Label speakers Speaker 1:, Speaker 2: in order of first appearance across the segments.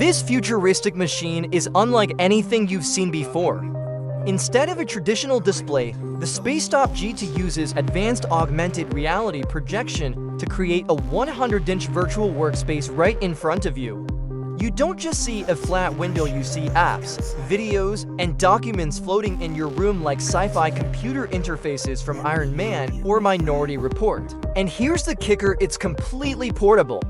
Speaker 1: This futuristic machine is unlike anything you've seen before. Instead of a traditional display, the Spacetop G2 uses advanced augmented reality projection to create a 100-inch virtual workspace right in front of you. You don't just see a flat window, you see apps, videos, and documents floating in your room like sci-fi computer interfaces from Iron Man or Minority Report. And here's the kicker, it's completely portable.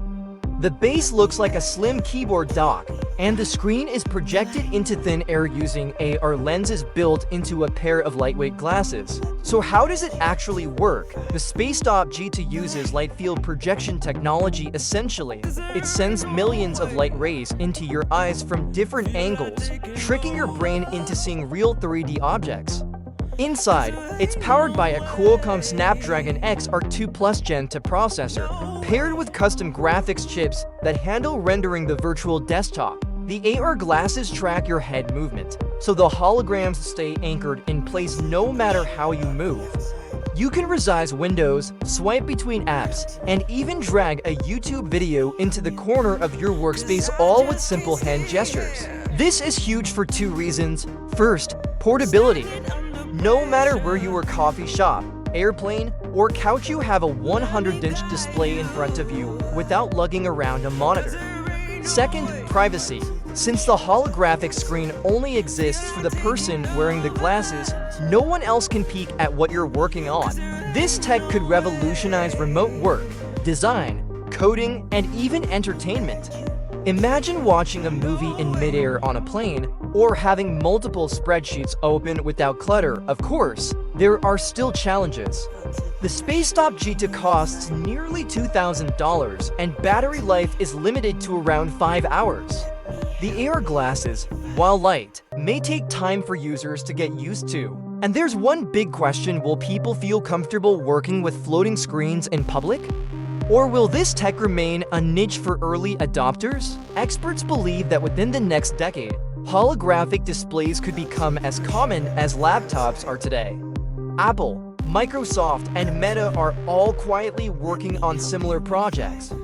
Speaker 1: The base looks like a slim keyboard dock, and the screen is projected into thin air using AR lenses built into a pair of lightweight glasses. So how does it actually work? The Spacetop G2 uses light field projection technology. Essentially, it sends millions of light rays into your eyes from different angles, tricking your brain into seeing real 3D objects. Inside, it's powered by a Qualcomm Snapdragon XR2 Plus Gen 2 processor, paired with custom graphics chips that handle rendering the virtual desktop. The AR glasses track your head movement, so the holograms stay anchored in place no matter how you move. You can resize windows, swipe between apps, and even drag a YouTube video into the corner of your workspace, all with simple hand gestures. This is huge for two reasons. First, portability. No matter where you are, coffee shop, airplane, or couch, you have a 100-inch display in front of you without lugging around a monitor. Second, privacy. Since the holographic screen only exists for the person wearing the glasses, no one else can peek at what you're working on. This tech could revolutionize remote work, design, coding, and even entertainment. Imagine watching a movie in midair on a plane, or having multiple spreadsheets open without clutter. Of course, there are still challenges. The Spacetop G2 costs nearly $2,000, and battery life is limited to around 5 hours. The AR glasses, while light, may take time for users to get used to. And there's one big question: will people feel comfortable working with floating screens in public? Or will this tech remain a niche for early adopters? Experts believe that within the next decade, holographic displays could become as common as laptops are today. Apple, Microsoft, and Meta are all quietly working on similar projects.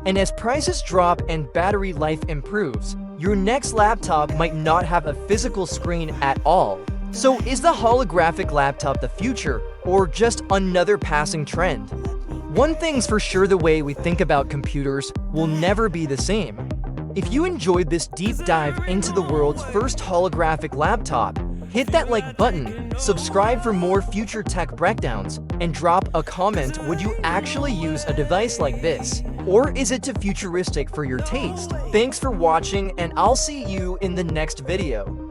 Speaker 1: And as prices drop and battery life improves, your next laptop might not have a physical screen at all. So is the holographic laptop the future, or just another passing trend? One thing's for sure, the way we think about computers will never be the same. If you enjoyed this deep dive into the world's first holographic laptop, hit that like button, subscribe for more future tech breakdowns, and drop a comment. Would you actually use a device like this? Or is it too futuristic for your taste? Thanks for watching, and I'll see you in the next video.